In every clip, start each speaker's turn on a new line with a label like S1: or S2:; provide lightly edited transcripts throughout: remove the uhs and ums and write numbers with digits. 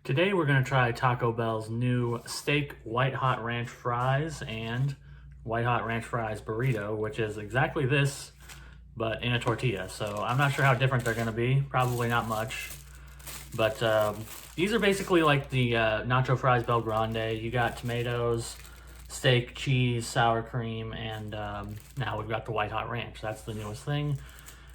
S1: Today we're going to try Taco Bell's new steak white hot ranch fries and white hot ranch fries burrito, which is exactly this, but in a tortilla. So I'm not sure how different they're going to be. Probably not much. But these are basically like the nacho fries Bel Grande. You got tomatoes, steak, cheese, sour cream, and now we've got the white hot ranch. That's the newest thing.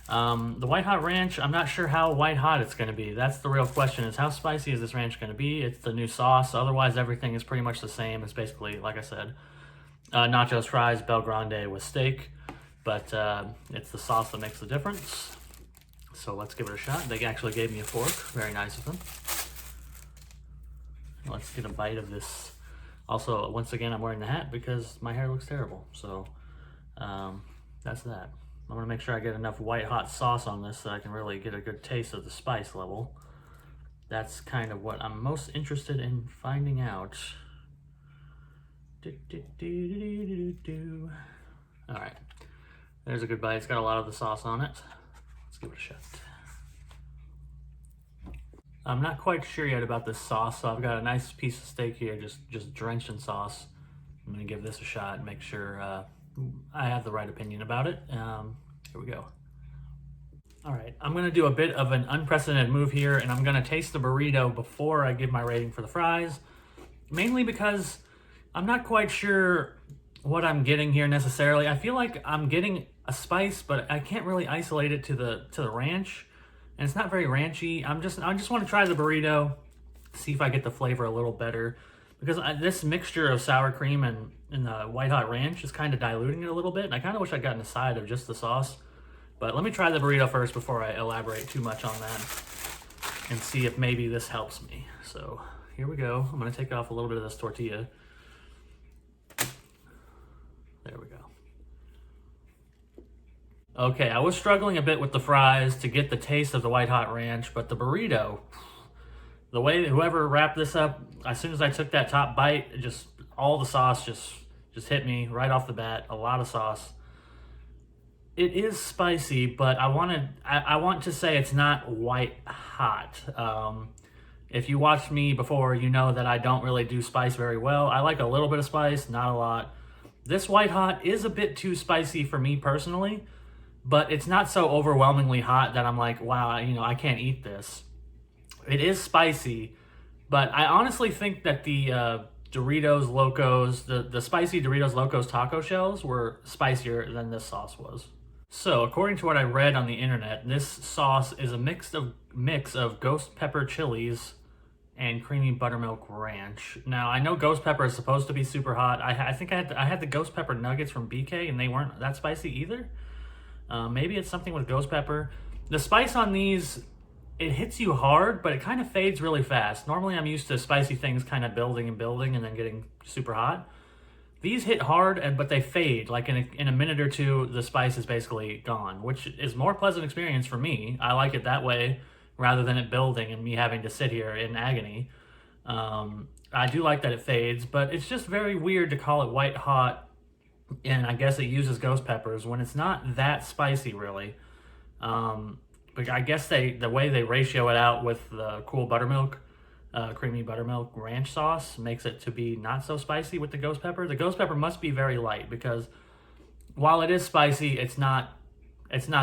S1: The White Hot Ranch, I'm not sure how white hot it's going to be. That's the real question, is how spicy is this ranch going to be? It's the new sauce. Otherwise, everything is pretty much the same. It's basically, like I said, nachos, fries, Bel Grande with steak. But it's the sauce that makes the difference. So let's give it a shot. They actually gave me a fork. Very nice of them. Let's get a bite of this. Also, once again, I'm wearing the hat because my hair looks terrible. So that's that. I'm gonna make sure I get enough white hot sauce on this so I can really get a good taste of the spice level. That's kind of what I'm most interested in finding out. All right, there's a good bite. It's got a lot of the sauce on it. Let's give it a shot. I'm not quite sure yet about this sauce, so I've got a nice piece of steak here just drenched in sauce. I'm gonna give this a shot and make sure I have the right opinion about it. Here we go. All right, I'm gonna do a bit of an unprecedented move here, and I'm gonna taste the burrito before I give my rating for the fries, mainly because I'm not quite sure what I'm getting here necessarily. I feel like I'm getting a spice, but I can't really isolate it to the ranch, and it's not very ranchy. I just want to try the burrito, see if I get the flavor a little better, because this mixture of sour cream and the white hot ranch is kind of diluting it a little bit, and I kind of wish I'd gotten a side of just the sauce. But let me try the burrito first before I elaborate too much on that and see if maybe this helps me. So here we go. I'm going to take off a little bit of this tortilla. There we go. Okay, I was struggling a bit with the fries to get the taste of the white hot ranch, but the burrito, the way that whoever wrapped this up, as soon as I took that top bite, all the sauce just hit me right off the bat. A lot of sauce. It is spicy, but I want to say it's not white hot. If you watched me before, you know that I don't really do spice very well. I like a little bit of spice, not a lot. This white hot is a bit too spicy for me personally, but it's not so overwhelmingly hot that I'm like, wow, I can't eat this. It is spicy, but I honestly think that the Doritos Locos, the spicy Doritos Locos taco shells were spicier than this sauce was. So, according to what I read on the internet, this sauce is a mix of ghost pepper chilies and creamy buttermilk ranch. Now, I know ghost pepper is supposed to be super hot. I think I had the ghost pepper nuggets from BK, and they weren't that spicy either. Maybe it's something with ghost pepper. The spice on these, it hits you hard, but it kind of fades really fast. Normally, I'm used to spicy things kind of building and building and then getting super hot. These hit hard, but they fade. Like in a minute or two, the spice is basically gone, which is more pleasant experience for me. I like it that way rather than it building and me having to sit here in agony. I do like that it fades, but it's just very weird to call it white hot, and I guess it uses ghost peppers when it's not that spicy, really. But I guess the way they ratio it out with the cool buttermilk, creamy buttermilk ranch sauce makes it to be not so spicy with the ghost pepper. The ghost pepper must be very light because while it is spicy, it's not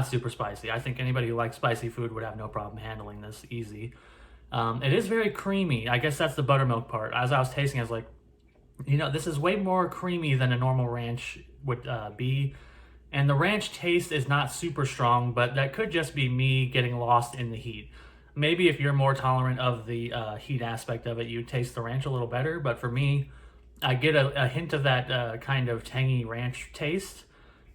S1: super spicy. I think anybody who likes spicy food would have no problem handling this easy. It is very creamy. I guess that's the buttermilk part. As I was tasting, I was like, this is way more creamy than a normal ranch would be. And the ranch taste is not super strong, but that could just be me getting lost in the heat. Maybe if you're more tolerant of the heat aspect of it, you taste the ranch a little better. But for me, I get a hint of that kind of tangy ranch taste,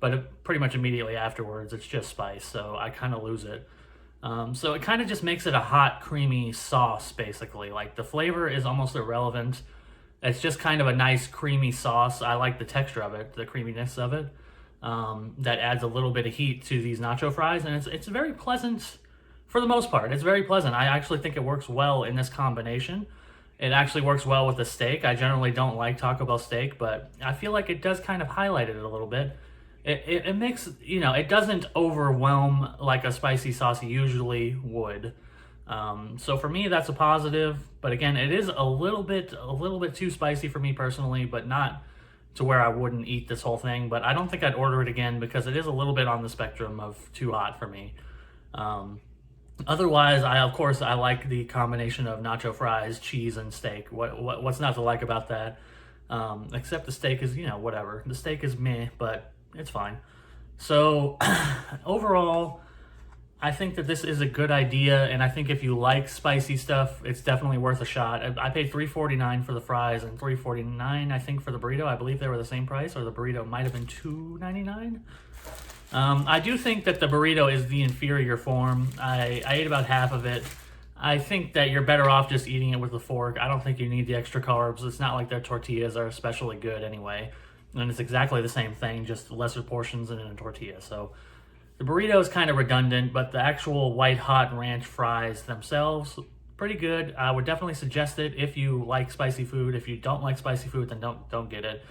S1: but pretty much immediately afterwards, it's just spice. So I kind of lose it. So it kind of just makes it a hot, creamy sauce, basically. Like the flavor is almost irrelevant. It's just kind of a nice, creamy sauce. I like the texture of it, the creaminess of it. That adds a little bit of heat to these nacho fries, and it's very pleasant. For the most part, it's very pleasant. I actually think it works well in this combination. It actually works well with the steak. I generally don't like Taco Bell steak, but I feel like it does kind of highlight it a little bit. It makes, it doesn't overwhelm like a spicy sauce usually would. So for me, that's a positive. But again, it is a little bit too spicy for me personally, but not to where I wouldn't eat this whole thing. But I don't think I'd order it again because it is a little bit on the spectrum of too hot for me. Otherwise, I like the combination of nacho fries, cheese, and steak. What's not to like about that? Except the steak is, whatever. The steak is meh, but it's fine. So overall, I think that this is a good idea, and I think if you like spicy stuff, it's definitely worth a shot. I paid $3.49 for the fries and $3.49, I think, for the burrito. I believe they were the same price, or the burrito might have been $2.99. I do think that the burrito is the inferior form. I ate about half of it. I think that you're better off just eating it with a fork. I don't think you need the extra carbs. It's not like their tortillas are especially good anyway. And it's exactly the same thing, just lesser portions in a tortilla. So the burrito is kind of redundant, but the actual White Hot Ranch fries themselves, pretty good. I would definitely suggest it if you like spicy food. If you don't like spicy food, then don't get it,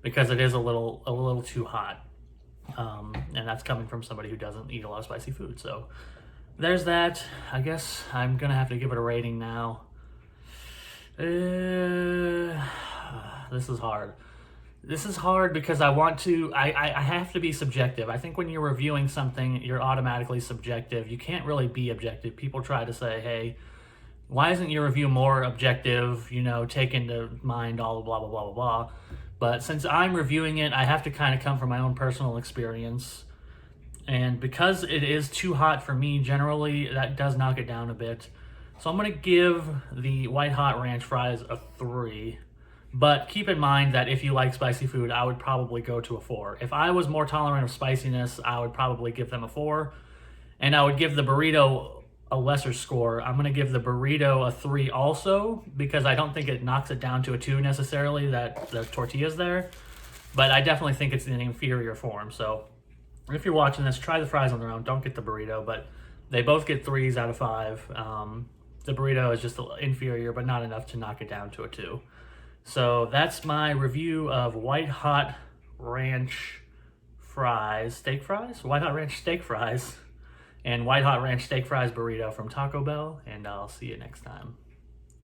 S1: because it is a little too hot. And that's coming from somebody who doesn't eat a lot of spicy food. So there's that. I guess I'm gonna have to give it a rating now. This is hard. This is hard because I have to be subjective. I think when you're reviewing something, you're automatically subjective. You can't really be objective. People try to say, hey, why isn't your review more objective? Take into mind all the blah, blah, blah, blah, blah. But since I'm reviewing it, I have to kind of come from my own personal experience. And because it is too hot for me, generally, that does knock it down a bit. So I'm going to give the White Hot Ranch fries a 3. But keep in mind that if you like spicy food, I would probably go to a 4. If I was more tolerant of spiciness, I would probably give them a 4. And I would give the burrito a lesser score. I'm going to give the burrito a 3 also, because I don't think it knocks it down to a 2 necessarily, that the tortilla's there. But I definitely think it's in inferior form. So if you're watching this, try the fries on their own. Don't get the burrito, but they both get 3s out of 5. The burrito is just inferior, but not enough to knock it down to a 2. So that's my review of White Hot Ranch fries, White Hot Ranch steak fries, and White Hot Ranch steak fries burrito from Taco Bell, and I'll see you next time.